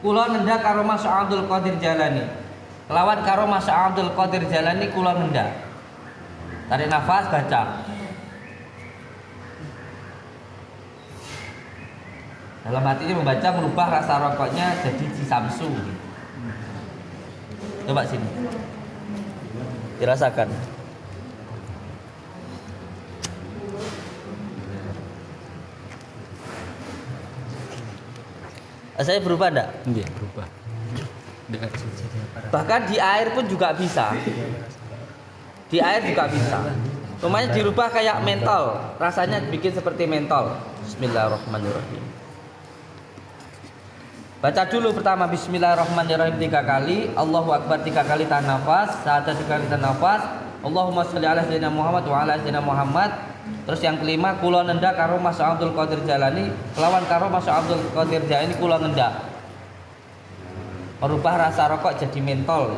kula nenda karo Mas Abdul Qadir Jalani. Kelawan karo Mas Abdul Qadir Jalani kula nenda. Tarik nafas, baca. Dalam hati ini membaca merubah rasa rokoknya jadi cisamsu. Coba sini. Dirasakan. Saya berubah enggak? Iya, berubah. Bahkan di air pun juga bisa. Di air juga bisa. Rumahnya dirubah kayak mentol. Rasanya bikin seperti mentol. Bismillahirrahmanirrahim. Baca dulu pertama Bismillahirrahmanirrahim 3 kali, Allahu Akbar 3 kali tahan nafas, syahadat 3 kali tahan nafas, Allahumma sholli ala sayyidina Muhammad wa ala sayyidina Muhammad. Terus yang kelima kula nenda karo Mas Abdul Qadir Jalani, kelawan karo Mas Abdul Qadir Jalani kula nenda. Merubah rasa rokok jadi mentol.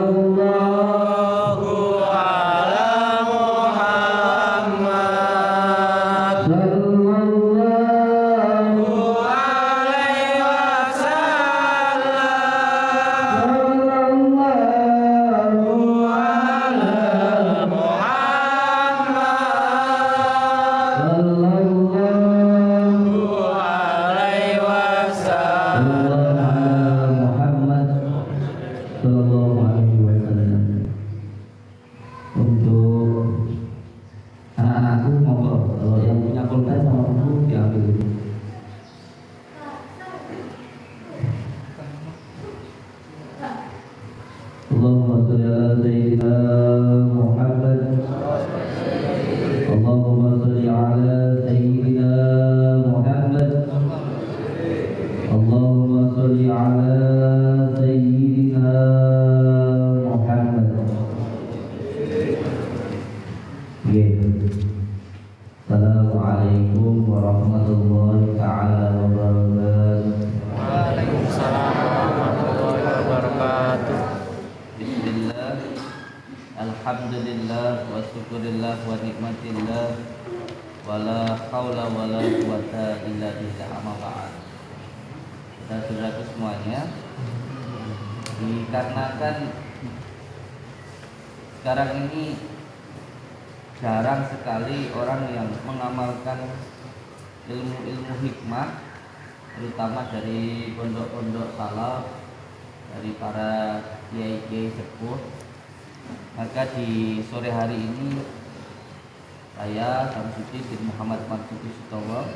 Sallallahu ala Muhammad sallallahu alaihi wasallam sallallahu ala Muhammad sallallahu alaihi wasallam Muhammad sallallahu alaihi wasallam. Untuk anak-anakku monggo, kalau yang punya pulpen sama buku diambil. Allahumma sholli ala sayyidina Muhammad. Allahumma sholli ala sayyidina Muhammad. Allahumma sholli ala sayyidina Muhammad. Assalamualaikum warahmatullahi taala wabarakatuh. Waalaikumsalam warahmatullahi wabarakatuh. Bismillah, alhamdulillah, wa syukurillah, wa nikmatillah, wa la hawla wa la quwata illa billah, amma ba'd. Saudara-saudaraku semuanya, dikarenakan sekarang ini jarang sekali orang yang mengamalkan ilmu-ilmu hikmah, terutama dari pondok-pondok salaf, dari para kiai-kiai sepuh. Maka di sore hari ini saya Samsudin bin Muhammad Marsudi Sutowo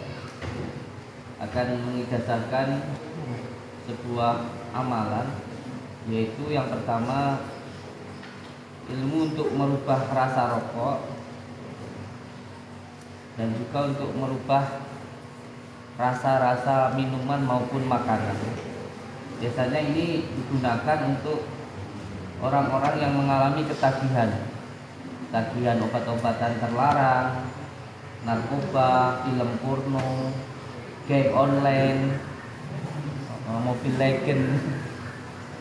akan mengijazahkan sebuah amalan, yaitu yang pertama ilmu untuk merubah rasa rokok dan juga untuk merubah rasa-rasa minuman maupun makanan. Biasanya ini digunakan untuk orang-orang yang mengalami ketagihan obat-obatan terlarang, narkoba, film porno, game online, Mobile Legends,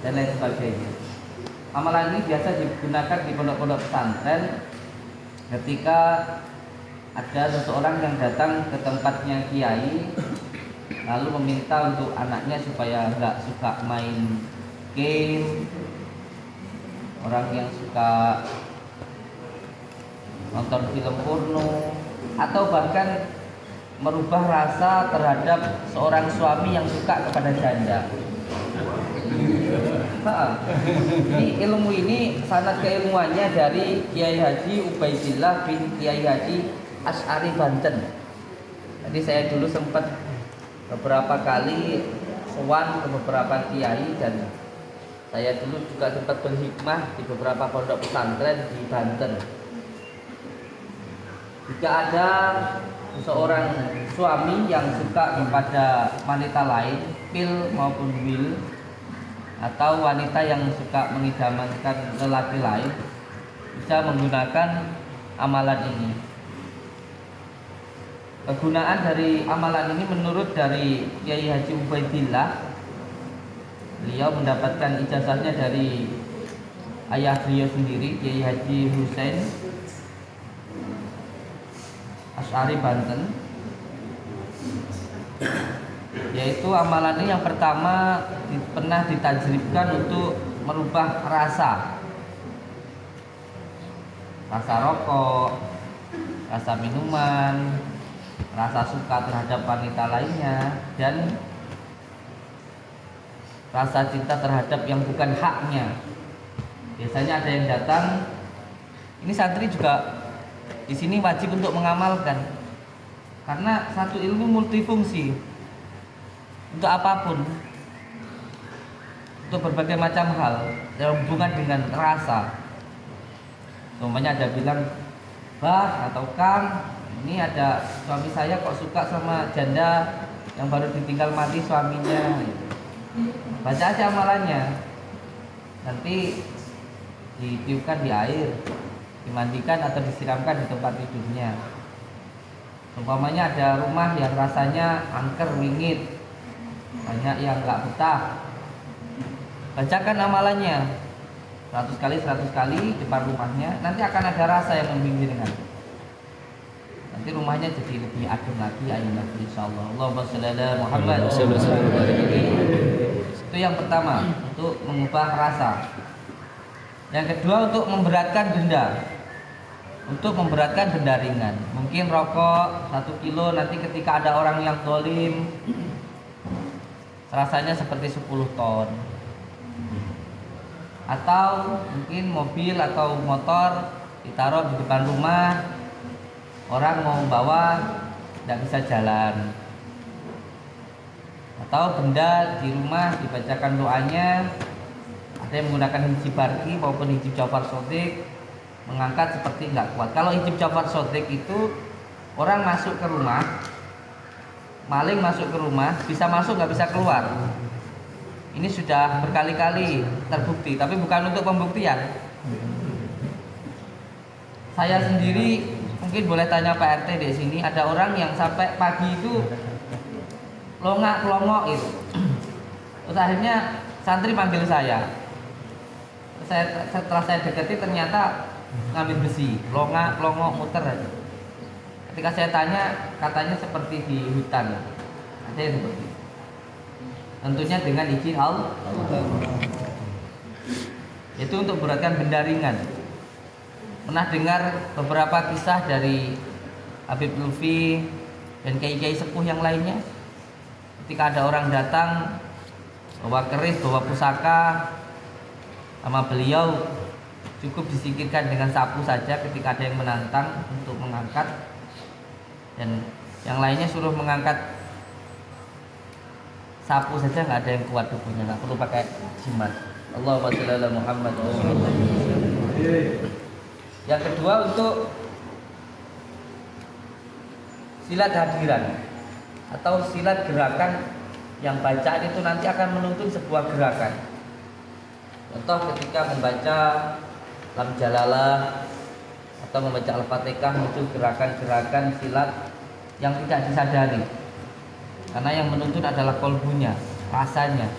dan lain sebagainya. Amalan ini biasa digunakan di pondok-pondok pesantren ketika ada seseorang yang datang ke tempatnya kiai, lalu meminta untuk anaknya supaya nggak suka main game, orang yang suka nonton film porno, atau bahkan merubah rasa terhadap seorang suami yang suka kepada janda. Ini ilmu ini sanad keilmuannya dari Kiai Haji Ubaidillah bin Kiai Haji Asy'ari Banten. Jadi saya dulu sempat beberapa kali sowan ke beberapa kiai, dan saya dulu juga sempat berhikmah di beberapa pondok pesantren di Banten. Jika ada seorang suami yang suka kepada wanita lain, pil maupun wil, atau wanita yang suka mengidamankan lelaki lain, bisa menggunakan amalan ini. Kegunaan dari amalan ini menurut dari Kiai Haji Ubaidillah, beliau mendapatkan ijazahnya dari ayah beliau sendiri, Kiai Haji Husain Asy'ari Banten. Yaitu amalan ini yang pertama pernah ditajribkan untuk merubah rasa rokok, rasa minuman, rasa suka terhadap wanita lainnya, dan rasa cinta terhadap yang bukan haknya. Biasanya ada yang datang, ini santri juga di sini wajib untuk mengamalkan, karena satu ilmu multifungsi untuk apapun, untuk berbagai macam hal yang hubungan dengan rasa. Umpamanya ada bilang, "Bah atau Kang, ini ada suami saya kok suka sama janda yang baru ditinggal mati suaminya." Baca aja amalannya, nanti ditiupkan di air, dimandikan atau disiramkan di tempat tidurnya. Umpamanya ada rumah yang rasanya angker wingit, banyak yang nggak betah, bacakan amalannya 100 kali depan rumahnya, nanti akan ada rasa yang membimbingkan. Nanti rumahnya jadi lebih adem lagi, ayam lagi, insyaallah. Allahumma shalli ala Muhammad. Itu yang pertama, untuk mengubah rasa. Yang kedua, untuk memberatkan denda. Untuk memberatkan denda ringan. Mungkin rokok 1 kilo, nanti ketika ada orang yang zalim, rasanya seperti 10 ton. Atau mungkin mobil atau motor ditaruh di depan rumah, orang mau bawa tidak bisa jalan. Atau benda di rumah dibacakan doanya, ada yang menggunakan hijab barki maupun hijab Jafar Shadiq, mengangkat seperti nggak kuat. Kalau hijab Jafar Shadiq itu orang masuk ke rumah, maling masuk ke rumah, bisa masuk nggak bisa keluar. Ini sudah berkali-kali terbukti, tapi bukan untuk pembuktian. Saya sendiri mungkin boleh tanya Pak RT di sini, ada orang yang sampai pagi itu longak-longok itu. Terus akhirnya santri panggil saya. Setelah saya dekati ternyata ngambil besi, longak-longok muter aja. Ketika saya tanya, katanya seperti di hutan. Ada yang seperti itu. Tentunya dengan izin Allah. Itu untuk beratkan benda ringan. Pernah dengar beberapa kisah dari Habib Lutfi dan kiai-kiai sepuh yang lainnya. Ketika ada orang datang bawa keris, bawa pusaka, sama beliau cukup disingkirkan dengan sapu saja ketika ada yang menantang untuk mengangkat, dan yang lainnya suruh mengangkat sapu saja nggak ada yang kuat tubuhnya, nggak perlu pakai jimat. Allahumma sholli ala Muhammad. Yang kedua, untuk silat hadiran atau silat gerakan, yang bacaan itu nanti akan menuntun sebuah gerakan. Contoh ketika membaca Lam Jalalah atau membaca Al-Fatihah, itu gerakan-gerakan silat yang tidak disadari. Karena yang menuntun adalah kolbunya, rasanya.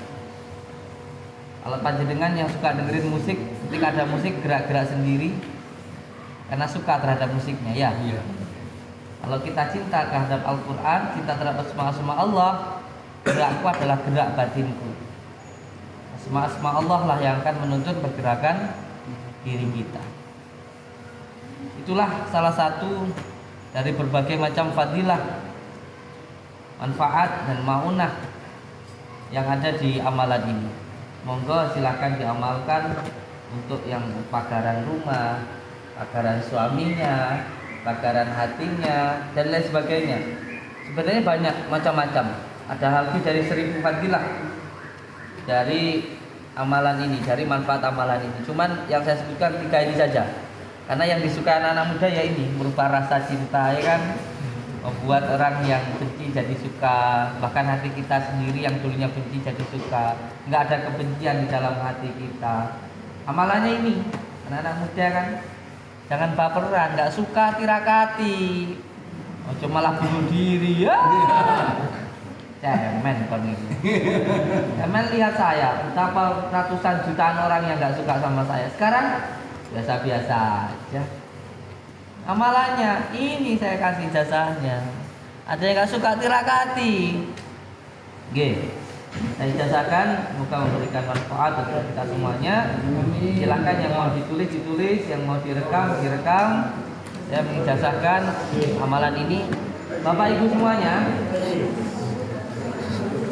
Kalau panjenengan yang suka dengerin musik, ketika ada musik gerak-gerak sendiri karena suka terhadap musiknya, ya. Iya. Kalau kita cinta terhadap Al-Quran, cinta terhadap asma-asma Allah, gerakku adalah gerak batinku. Asma-asma Allah lah yang akan menuntun pergerakan diri kita. Itulah salah satu dari berbagai macam fadilah, manfaat dan maunah yang ada di amalan ini. Monggo silahkan diamalkan untuk yang pagaran rumah, pagaran suaminya, pagaran hatinya, dan lain sebagainya. Sebenarnya banyak macam-macam. Ada lebih dari 1000 fadilah dari amalan ini, dari manfaat amalan ini. Cuman yang saya sebutkan 3 ini saja, karena yang disukai anak-anak muda ya ini, merupakan rasa cinta, ya kan, membuat orang yang benci jadi suka, bahkan hati kita sendiri yang dulunya benci jadi suka. Nggak ada kebencian di dalam hati kita. Amalannya ini, anak-anak muda kan, jangan baperan, nggak suka tirakati, cuma malah bunuh diri ya. Cemen kon ini. Cemen, lihat saya, betapa ratusan jutaan orang yang nggak suka sama saya. Sekarang biasa-biasa aja. Amalannya ini saya kasih jasanya. Ada yang nggak suka tirakati, G. Saya ijazahkan, semoga memberikan manfaat untuk kita semuanya. Silakan yang mau ditulis, yang mau direkam. Saya mengijazahkan amalan ini. Bapak Ibu semuanya,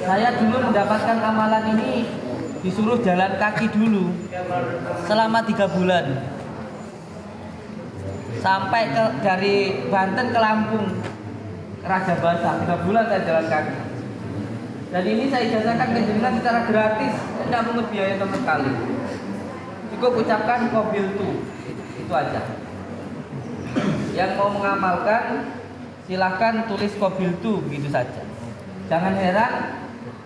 saya dulu mendapatkan amalan ini disuruh jalan kaki dulu selama 3 bulan. Sampai dari Banten ke Lampung, Raja Basah, 3 bulan saya jalan kaki. Dan ini saya ijazahkan ke jenengan secara gratis, tidak pungut biaya sama sekali. Cukup ucapkan qabiltu, itu aja. Yang mau mengamalkan silahkan tulis qabiltu, begitu saja. Jangan heran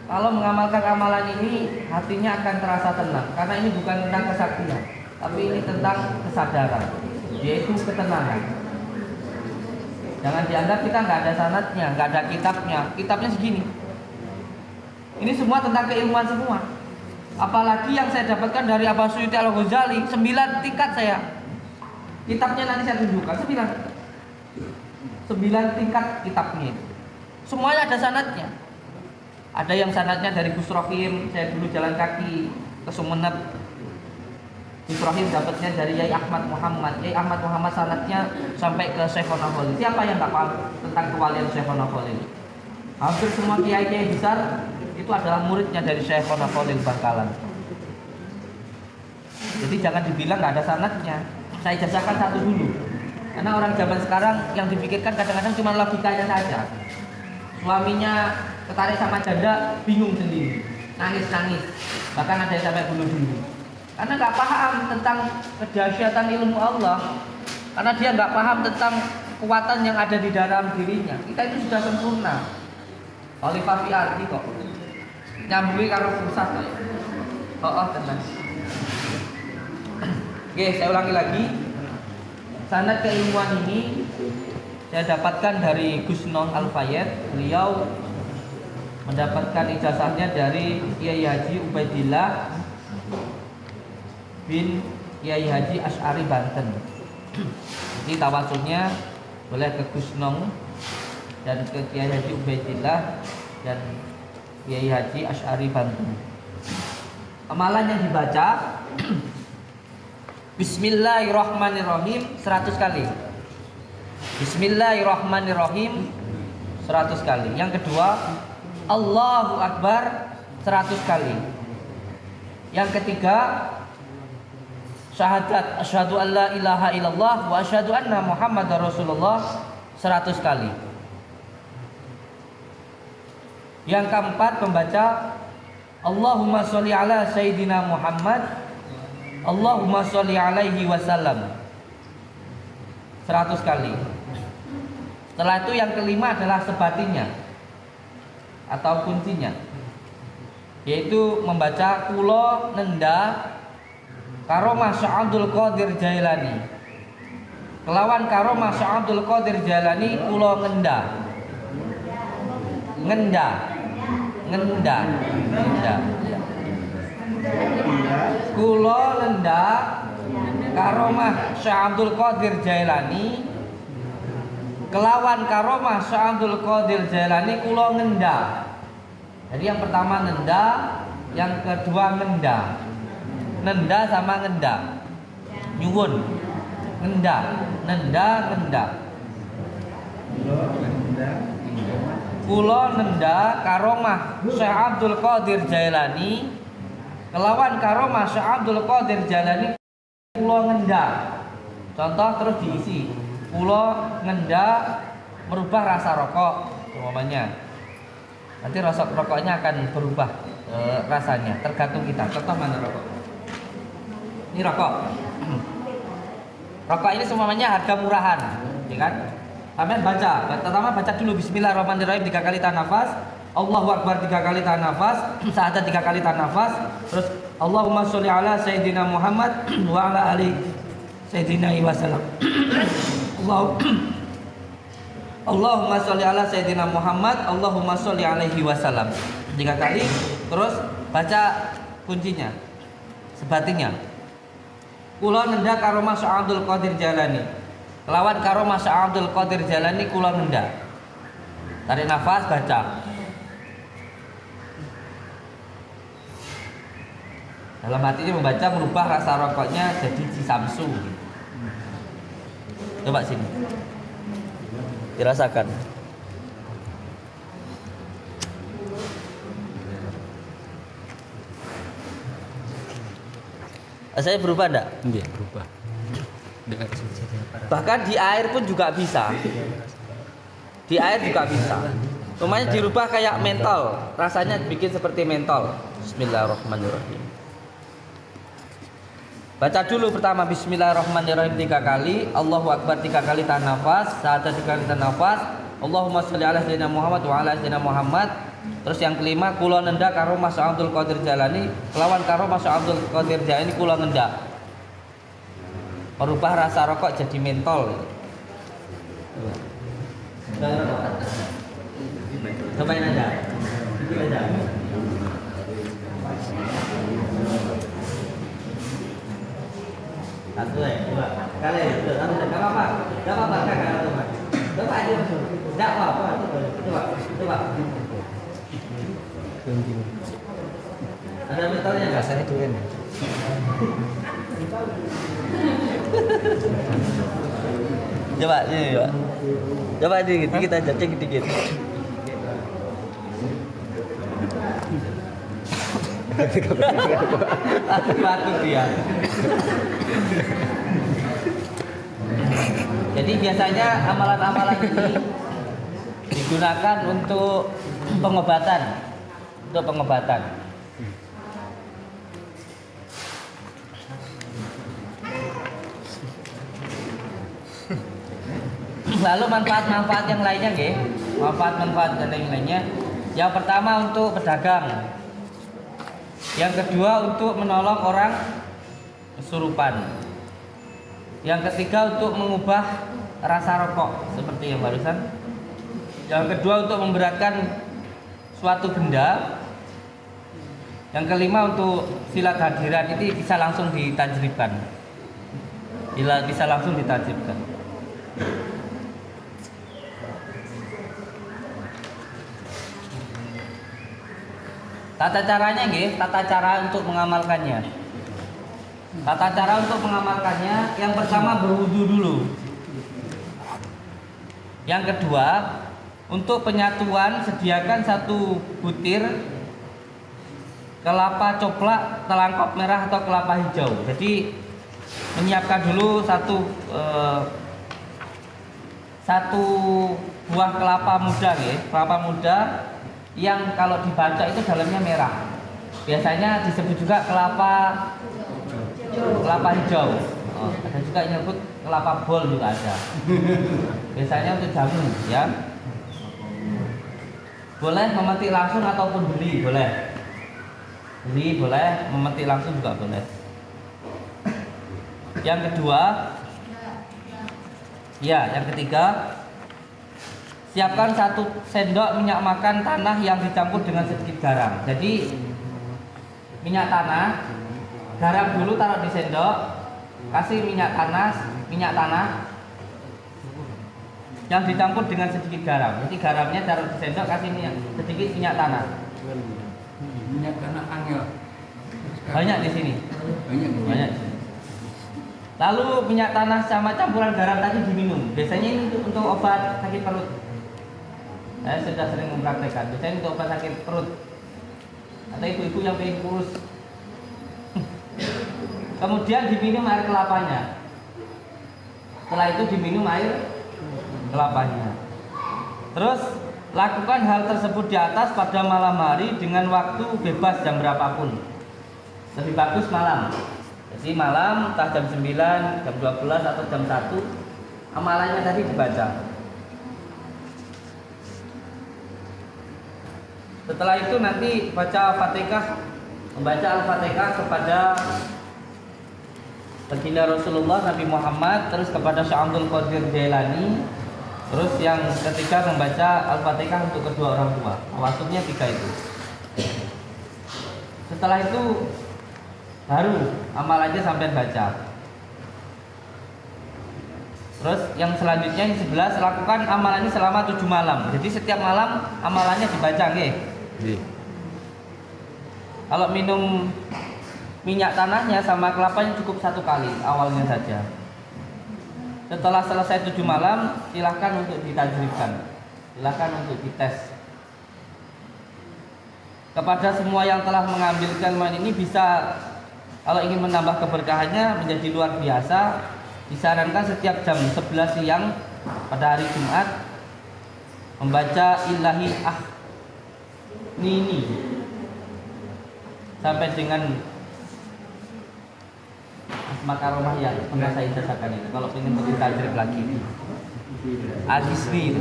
kalau mengamalkan amalan ini hatinya akan terasa tenang, karena ini bukan tentang kesaktian, tapi ini tentang kesadaran, yaitu ketenangan. Jangan dianggap kita nggak ada sanadnya, nggak ada kitabnya segini. Ini semua tentang keilmuan semua. Apalagi yang saya dapatkan dari Abu Suyuti Al-Ghazali, 9 tingkat saya. Kitabnya nanti saya tunjukkan 9 tingkat kitabnya itu. Semuanya ada sanadnya. Ada yang sanadnya dari Gus Rohim, saya dulu jalan kaki ke Sumeneb. Gus Rohim dapatnya dari Yai Ahmad Muhammad. Yai Ahmad Muhammad sanadnya sampai ke Syekhona Khalil. Siapa yang tak paham tentang kewalian Syekhona Khalil? Hampir semua kiai-kiai besar itu adalah muridnya dari Syekhona Khalil Bangkalan. Jadi jangan dibilang nggak ada sanadnya. Saya ijazahkan satu dulu. Karena orang zaman sekarang yang dipikirkan kadang-kadang cuma logikanya saja. Suaminya tertarik sama janda, bingung sendiri, nangis-nangis. Bahkan ada yang sampai bunuh diri. Karena nggak paham tentang kedahsyatan ilmu Allah. Karena dia nggak paham tentang kekuatan yang ada di dalam dirinya. Kita itu sudah sempurna. Khalifah Fi'ardi kok nyambui karo pusat kok. Tenang. Oke, saya ulangi lagi. Sanad keilmuan ini saya dapatkan dari Gus Nong Al-Fayed. Beliau mendapatkan ijazahnya dari Kiai Haji Ubaidillah bin Kiai Haji Asy'ari Banten. Jadi tawasulnya boleh ke Gus Nong dan ke Kiai Haji Ubaidillah dan Kiai Haji Asy'ari Banten. Amalan yang dibaca Bismillahirrahmanirrahim 100 kali. Bismillahirrahmanirrahim 100 kali. Yang kedua, Allahu Akbar 100 kali. Yang ketiga, syahadat asyhadu an la ilaha illallah wa asyhadu anna Muhammadar Rasulullah 100 kali. Yang keempat, membaca Allahumma sholli ala sayyidina Muhammad, Allahumma sholli alaihi wasallam 100 kali. Setelah itu yang kelima adalah sebatinya atau kuncinya, yaitu membaca kula nenda karomah Syekh Abdul Qadir Jailani. Kelawan karomah Syekh Abdul Qadir Jailani kula ngenda. Kula nenda karomah Syekh Abdul Qadir Jailani. Kelawan karomah Syekh Abdul Qadir Jailani kula ngenda. Jadi yang pertama nenda, yang kedua ngenda. Nenda sama ngenda. Nyuwun. Ngenda. Kula nenda karomah Syekh Abdul Qadir Jailani. Kelawan karomah Syekh Abdul Qadir Jailani kula ngenda. Contoh terus diisi. Kula ngenda merubah rasa rokok umpamanya. Nanti rasa rokoknya akan berubah rasanya, tergantung kita. Contoh mana rokok? Ini rokok. Rokok ini semuanya harga murahan, ya kan? Sampai baca. Pertama baca dulu Bismillahirrahmanirrahim 3 kali tahan nafas, Allahu Akbar 3 kali tahan nafas, syahadat 3 kali tahan nafas, terus Allahumma sholli ala sayyidina Muhammad wa ala ali sayyidina wasallam. Allahumma sholli ala sayyidina Muhammad, Allahumma sholli alaihi wasallam 3 kali, terus baca kuncinya, sebatinya. Kula nenda karomah Syekh Abdul Qadir Jailani. Kelawan karomah Syekh Abdul Qadir Jailani kula nenda. Tarik nafas, baca Dalam hatinya membaca merubah rasa rokoknya jadi cisamsu. Coba sini. Dirasakan. Saya berubah enggak? Iya, berubah. Dengan Bahkan di air pun juga bisa. Di air juga bisa. Rumahnya dirubah kayak mentol. Rasanya bikin seperti mentol. Bismillahirrahmanirrahim. Baca dulu pertama Bismillahirrahmanirrahim 3 kali, Allahu Akbar 3 kali tahan nafas, syahadat 3 kali tahan nafas, Allahumma sholli ala sayyidina Muhammad wa ala sayyidina Muhammad. Terus yang kelima, kula nenda karo Mas Abdul Qadir Jalani, kelawan karo Mas Abdul Qadir Jalani kula nenda. Merubah rasa rokok jadi mentol. Cobain aja. Satu ya, dua kali, enggak apa-apa, kakak, coba aja, enggak apa-apa, coba. Ada metodenya nggak? rasanya turun. Coba ini, coba dikit aja, cek dikit. Batuk dia. Jadi biasanya amalan-amalan ini digunakan untuk pengobatan. Lalu manfaat-manfaat yang lainnya, nggih. Manfaat-manfaat yang lainnya. Yang pertama untuk pedagang. Yang kedua untuk menolong orang kesurupan. Yang ketiga untuk mengubah rasa rokok seperti yang barusan. Yang kedua untuk memberatkan suatu benda. Yang kelima untuk silat hadirat, ini bisa langsung ditajribkan. Bisa langsung ditajribkan. Tata caranya nggih, tata cara untuk mengamalkannya. Tata cara untuk mengamalkannya, yang pertama berwudu dulu. Yang kedua, untuk penyatuan sediakan 1 butir kelapa coklat, telangkop merah atau kelapa hijau. Jadi menyiapkan dulu satu buah kelapa muda, kelapa muda yang kalau dibaca itu dalamnya merah. Biasanya disebut juga kelapa hijau. Ada juga yang disebut kelapa bol juga ada. Biasanya untuk jamu, ya. Boleh memetik langsung ataupun beli, boleh. Beli boleh, memetik langsung juga boleh. Yang ketiga, siapkan 1 sendok minyak makan tanah yang dicampur dengan sedikit garam. Jadi minyak tanah, garam dulu taruh di sendok, kasih minyak tanah yang dicampur dengan sedikit garam. Jadi garamnya taruh di sendok, kasih sedikit minyak tanah. Minyak tanah angel. Banyak di sini. Banyak. Lalu minyak tanah sama campuran garam tadi diminum. Biasanya ini untuk obat sakit perut. Saya sudah sering mempraktekkan. Biasanya untuk obat sakit perut atau ibu-ibu yang pengen kurus. Kemudian diminum air kelapanya. Setelah itu diminum air kelapanya. Terus lakukan hal tersebut di atas pada malam hari dengan waktu bebas jam berapapun. Lebih bagus malam. Jadi malam entah jam 9, jam 12 atau jam 1 amalannya tadi dibaca. Setelah itu nanti membaca Al-Fatihah kepada baginda Rasulullah Nabi Muhammad, terus kepada Syekh Abdul Qadir Jailani, terus yang ketiga membaca Al-Fatihah untuk kedua orang tua. Maksudnya 3 itu. Setelah itu baru amalannya sampai baca. Terus yang selanjutnya yang 11, lakukan amalannya selama 7 malam. Jadi setiap malam amalannya dibaca, nggih. Iya. Kalau minum minyak tanahnya sama kelapanya cukup 1 kali awalnya saja. Setelah selesai 7 malam, silahkan untuk ditajribkan, silahkan untuk dites. Kepada semua yang telah mengambilkan wine ini bisa, kalau ingin menambah keberkahannya menjadi luar biasa, disarankan setiap jam 11 siang pada hari Jumat membaca Ilahi Nini sampai dengan Asma Karomah yang pernah saya ijazahkan itu. Kalau ingin lebih tajrib lagi, Agisni,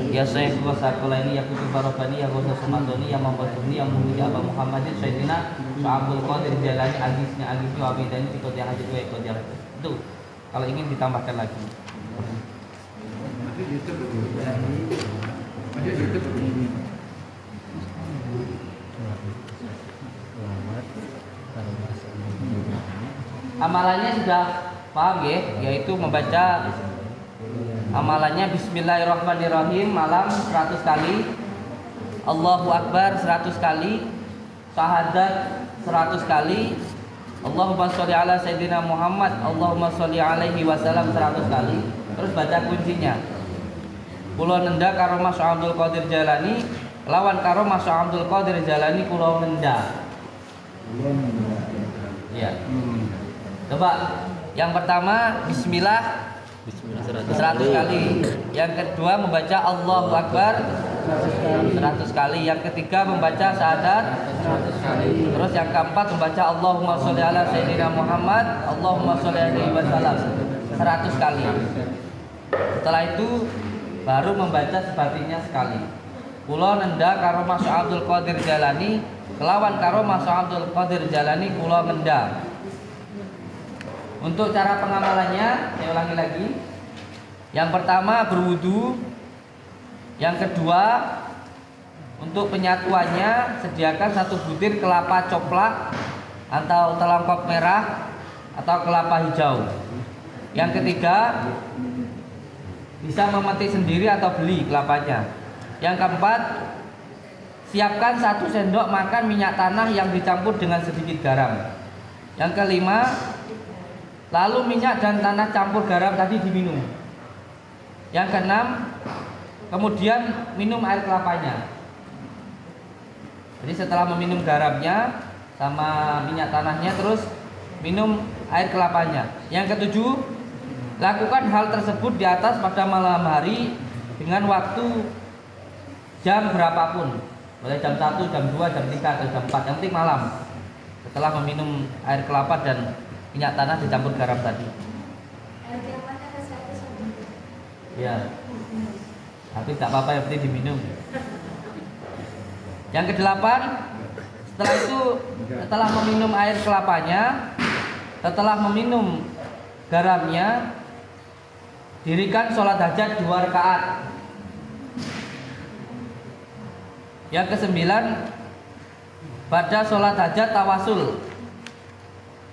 ya saya kuasakola ini, ya kutub barobani, ya kuasa sumatoni, ya mambatuni, ya muhdi Aba Muhammadin, Sayyidina Sya'abul Qadir Jalani, Agisni, Wabidani, Tikoti Hajit, Wekoti Hajit. Itu kalau ingin ditambahkan lagi. Amalannya sudah paham ya, yaitu membaca amalannya Bismillahirrahmanirrahim malam 100 kali, Allahu Akbar 100 kali, syahadat 100 kali, Allahumma sholli ala Sayyidina Muhammad, Allahumma sholli alaihi wasallam 100 kali. Terus baca kuncinya, Kulo nenda karo Mas Abdul Qadir Jalani, lawan karo Mas Abdul Qadir Jalani kulo nenda. Ya. Coba yang pertama Bismillah 100 kali. Yang kedua membaca Allahu Akbar 100 kali. Yang ketiga membaca syahadat 100 kali. Terus yang keempat membaca Allahumma sholli ala Sayyidina Muhammad, Allahumma sholli alaihi wasallam 100 kali. Setelah itu baru membaca sebaliknya sekali. Kulo nenda karo Mas Abdul Qadir Jalani, kelawan karo Mas Abdul Qadir Jalani kulo nenda. Untuk cara pengamalannya saya ulangi lagi. Yang pertama berwudu. Yang kedua untuk penyatuannya sediakan 1 butir kelapa coklat atau telangkop merah atau kelapa hijau. Yang ketiga bisa memetik sendiri atau beli kelapanya. Yang keempat, siapkan 1 sendok makan minyak tanah yang dicampur dengan sedikit garam. Yang kelima, lalu minyak dan tanah campur garam tadi diminum. Yang keenam, kemudian minum air kelapanya. Jadi setelah meminum garamnya sama minyak tanahnya, terus minum air kelapanya. Yang ketujuh, lakukan hal tersebut di atas pada malam hari dengan waktu jam berapapun. Boleh jam 1, jam 2, jam 3, atau jam 4. Yang penting malam. Setelah meminum air kelapa dan minyak tanah dicampur garam tadi. Ya. Tapi tak apa-apa, yang penting diminum. Yang kedelapan, setelah itu, setelah meminum air kelapanya, setelah meminum garamnya, dirikan sholat hajat 2 rakaat. Yang kesembilan, pada sholat hajat tawasul.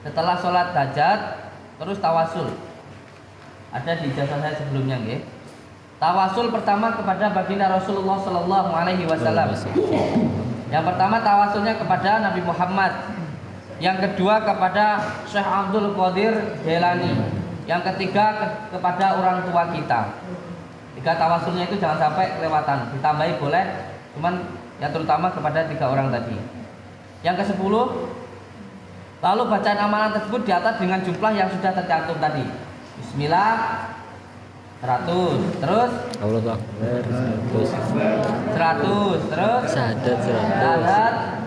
Setelah sholat hajat terus tawasul. Ada di ijazah saya sebelumnya, nggih. Tawasul pertama kepada baginda Rasulullah Sallallahu Alaihi Wasallam. Yang pertama tawasulnya kepada Nabi Muhammad. Yang kedua kepada Syekh Abdul Qadir Jalani. Yang ketiga kepada orang tua kita. 3 tawasulnya itu jangan sampai kelewatan. Ditambahi boleh, cuman yang terutama kepada 3 orang tadi. Yang ke-10, lalu bacaan amalan tersebut di atas dengan jumlah yang sudah tercantum tadi. Bismillah 100, terus Allahu Akbar 100, terus syahadat 100. syahadat.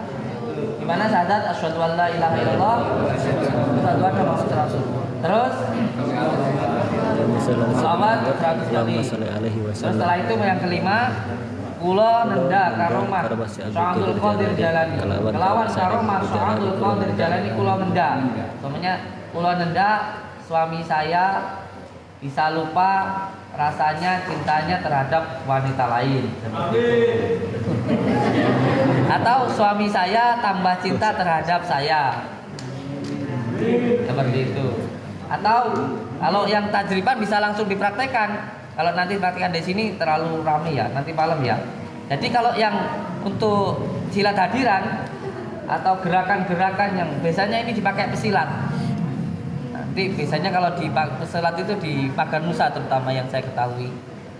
Gimana syahadat? Asyhadu an la ilaha illallah wa asyhadu anna Muhammadar Rasulullah. Terus salawat 100 kali. Terus setelah itu yang kelima, kula nenda karomah Sya'abdul Qadir Jalani, kelawan karomah Sya'abdul Qadir Jalani kula nenda. Semuanya kula nenda suami saya bisa lupa rasanya cintanya terhadap wanita lain, seperti itu. Atau suami saya tambah cinta terhadap saya, seperti itu. Atau kalau yang tajriban bisa langsung dipraktekkan. Kalau nanti praktekkan di sini terlalu ramai ya, nanti malam ya. Jadi kalau yang untuk silat hadiran atau gerakan-gerakan yang biasanya ini dipakai pesilat. Nanti biasanya kalau di pesilat itu di Pagar Nusa terutama yang saya ketahui,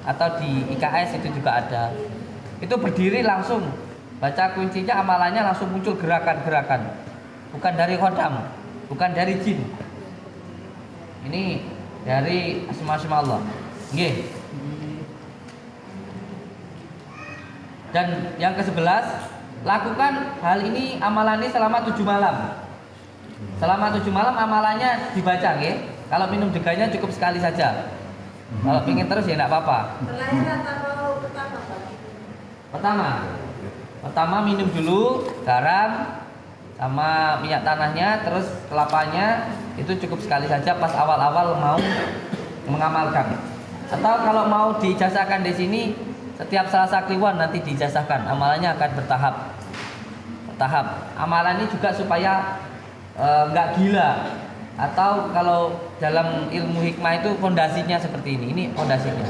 atau di IKS itu juga ada. Itu berdiri langsung baca kuncinya, amalannya langsung muncul gerakan-gerakan, bukan dari khodam, bukan dari jin. Ini dari asma-asma Allah. Nggih. Dan yang ke-11, lakukan hal ini, amalan ini selama 7 malam. Selama 7 malam amalannya dibaca, nggih. Kalau minum deganya cukup sekali saja. Kalau ingin terus ya enggak apa-apa. Pertama minum dulu garam sama minyak tanahnya, terus kelapanya, itu cukup sekali saja pas awal-awal mau mengamalkan. Atau kalau mau diijazahkan di sini, setiap Selasa Kliwon nanti diijazahkan, amalannya akan bertahap. Amalan ini juga supaya nggak gila. Atau kalau dalam ilmu hikmah itu fondasinya seperti ini. Ini fondasinya.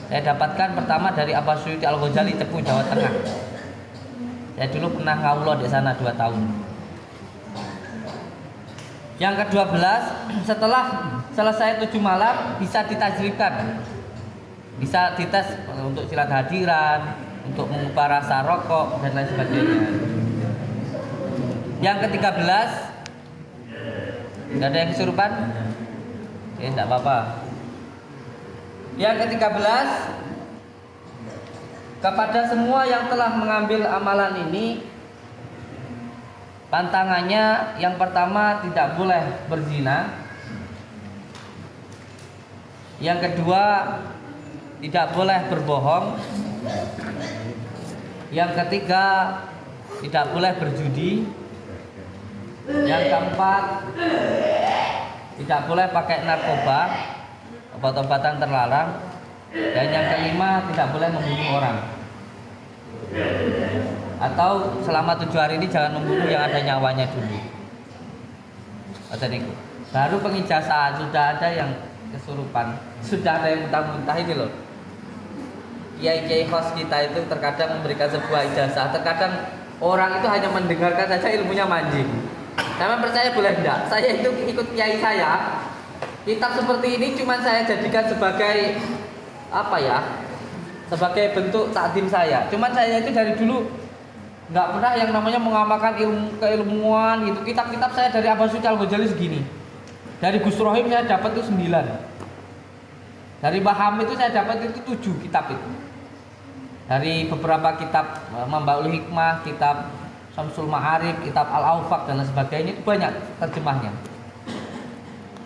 Saya dapatkan pertama dari Abbas Suyuti Al-Ghazali, Cepu, Jawa Tengah. Saya dulu pernah ngawulah di sana 2 tahun. Yang ke-12, setelah selesai 7 malam bisa ditajribkan. Bisa dites untuk silat hadiran, untuk mengubah rasa rokok dan lain sebagainya. Yang ke-13, nggak ada yang kesurupan? Ya enggak apa-apa. Yang ke-13, kepada semua yang telah mengambil amalan ini, pantangannya yang pertama tidak boleh berzina. Yang kedua, tidak boleh berbohong. Yang ketiga, tidak boleh berjudi. Yang keempat, tidak boleh pakai narkoba, obat-obatan terlarang. Dan yang kelima, tidak boleh membunuh orang. Atau selama 7 hari ini jangan membunuh yang ada nyawanya dulu. Baru pengijazahan, sudah ada yang kesurupan, sudah ada yang muntah-muntah ini loh. Kiai-kiai khos kita itu terkadang memberikan sebuah ijazah, terkadang orang itu hanya mendengarkan saja ilmunya manjing. Sama percaya boleh enggak? Saya itu ikut kiai saya. Kitab seperti ini cuma saya jadikan sebagai apa ya? Sebagai bentuk takdim saya. Cuman saya itu dari dulu nggak pernah yang namanya mengamalkan ilmu keilmuan gitu. Kitab-kitab saya dari Abbas Suyuti Al-Ghazali segini. Dari Gus Rohim saya dapat itu 9. Dari Mbah Hamid itu saya dapat itu 7 kitab itu. Dari beberapa kitab Mambaul Hikmah, kitab Syamsul Ma'arif, kitab Al-Aufaq dan lain sebagainya, itu banyak terjemahnya.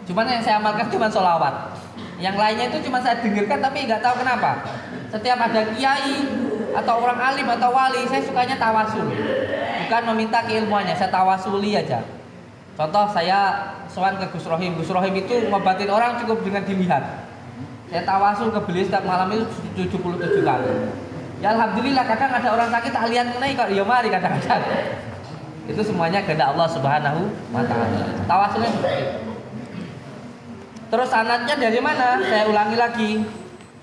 Cuman yang saya amalkan cuma sholawat. Yang lainnya itu cuma saya dengarkan tapi nggak tahu kenapa. Setiap ada kiai atau orang alim atau wali, saya sukanya tawasul. Bukan meminta keilmuannya, saya tawasuli aja. Contoh saya sowan ke Gus Rohim. Gus Rohim itu ngobatin orang cukup dengan dilihat. Saya tawasul ke beliau setiap malam itu 77 kali. Ya alhamdulillah, kadang ada orang sakit tak lihat mengenai kok ya mari kadang-kadang. Itu semuanya kehendak Allah Subhanahu wa taala. Tawasulnya seperti itu. Terus sanadnya dari mana? Saya ulangi lagi.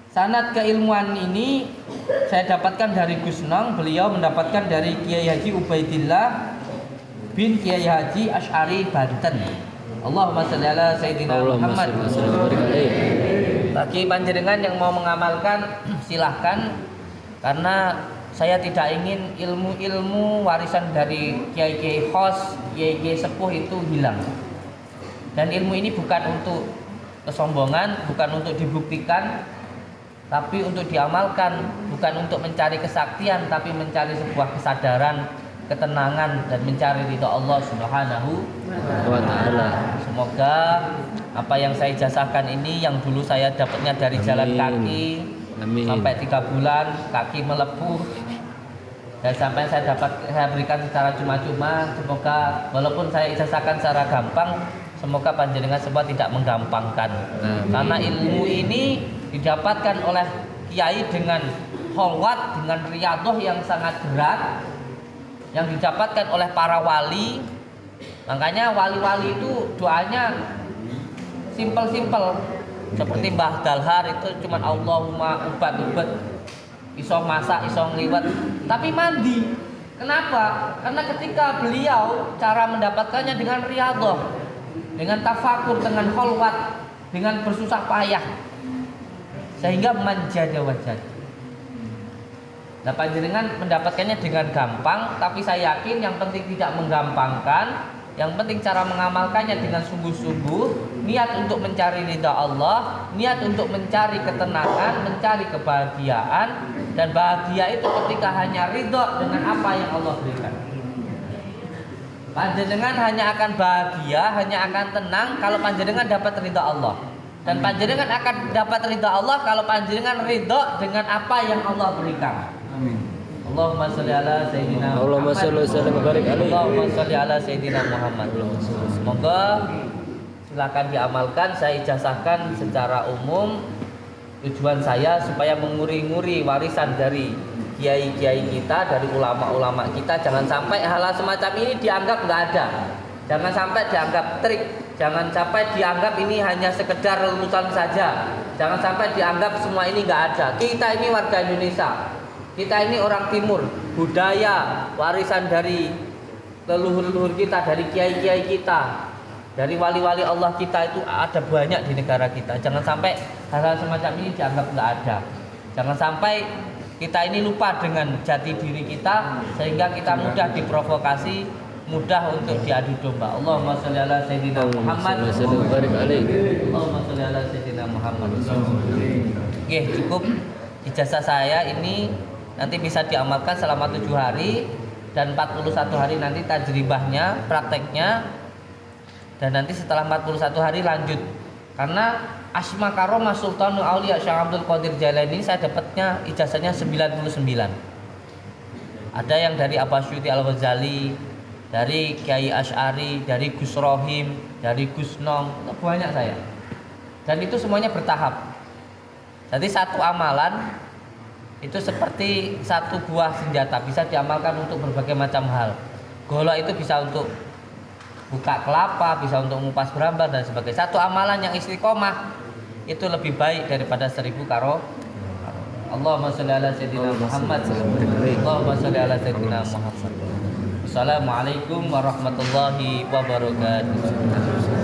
Sanad keilmuan ini saya dapatkan dari Gus Nong. Beliau mendapatkan dari Kiai Haji Ubaidillah bin Kiai Haji Asy'ari Banten. Allahumma shalli ala Sayyidina Muhammad. Bagi panjenengan yang mau mengamalkan silahkan, karena saya tidak ingin ilmu-ilmu warisan dari kiai-kiai khos, kiai-kiai sepuh itu hilang. Dan ilmu ini bukan untuk kesombongan, bukan untuk dibuktikan, tapi untuk diamalkan, bukan untuk mencari kesaktian, tapi mencari sebuah kesadaran, ketenangan, dan mencari ridha Allah Subhanahu wa taala. Semoga apa yang saya ijazahkan ini, yang dulu saya dapatnya dari jalan kaki, amin, sampai 3 bulan kaki melepuh, dan sampai saya berikan secara cuma-cuma. Semoga walaupun saya ijazahkan secara gampang, semoga panjenengan semua tidak menggampangkan. Karena ilmu ini didapatkan oleh kiai dengan kholwat, dengan riyadhah yang sangat berat, yang didapatkan oleh para wali. Makanya wali-wali itu doanya simpel-simpel. Seperti Mbah Dalhar itu cuma Allahumma ubat-ubat, iso masak, iso ngliwet, tapi mandi. Kenapa? Karena ketika beliau cara mendapatkannya dengan riyadhah, dengan tafakur, dengan kholwat, dengan bersusah payah, sehingga manjada wajad. Nah, panjenengan mendapatkannya dengan gampang, tapi saya yakin yang penting tidak menggampangkan, yang penting cara mengamalkannya dengan sungguh-sungguh, niat untuk mencari ridha Allah, niat untuk mencari ketenangan, mencari kebahagiaan, dan bahagia itu ketika hanya ridha dengan apa yang Allah berikan. Panjenengan hanya akan bahagia, hanya akan tenang kalau panjenengan dapat ridha Allah. Dan panjenengan akan dapat ridha Allah kalau panjenengan ridha dengan apa yang Allah berikan. Amin. Allahumma sholli ala sayyidina Allahumma Muhammad. sholli wa sallim wa barik alaihi. Allahumma sholli ala sayyidina Muhammad. Semoga silakan diamalkan. Saya ijazahkan secara umum. Tujuan saya supaya menguri-nguri warisan dari kiai-kiai kita, dari ulama-ulama kita. Jangan sampai hal-hal semacam ini dianggap nggak ada. Jangan sampai dianggap trik. Jangan sampai dianggap ini hanya sekedar lulusan saja. Jangan sampai dianggap semua ini nggak ada. Kita ini warga Indonesia. Kita ini orang timur. Budaya, warisan dari leluhur-leluhur kita, dari kiai-kiai kita, dari wali-wali Allah kita itu ada banyak di negara kita. Jangan sampai hal-hal semacam ini dianggap nggak ada. Jangan sampai kita ini lupa dengan jati diri kita, sehingga kita mudah diprovokasi, mudah untuk diadu domba. Allahumma sholli ala sayyidina Muhammad. Allahumma sholli ala sayyidina Muhammad. Oke, cukup ijazah saya ini nanti bisa diamalkan selama 7 hari dan 41 hari nanti tajribahnya, prakteknya, dan nanti setelah 41 hari lanjut. Karena Asma Karomah Sultanul Aulia Syekh Abdul Qadir Jailani saya dapatnya ijazahnya 99. Ada yang dari Abasyuti Al-Ghazali, dari Kiai Asy'ari, dari Gus Rohim, dari Gus Nom, banyak saya. Dan itu semuanya bertahap. Jadi satu amalan itu seperti satu buah senjata, bisa diamalkan untuk berbagai macam hal. Golok itu bisa untuk buka kelapa, bisa untuk mengupas berambar dan sebagainya. Satu amalan yang istiqomah itu lebih baik daripada 1000 karo. Allahumma sholli ala sayyidina Muhammad. Allahumma sholli ala sayyidina Muhammad. Assalamualaikum warahmatullahi wabarakatuh.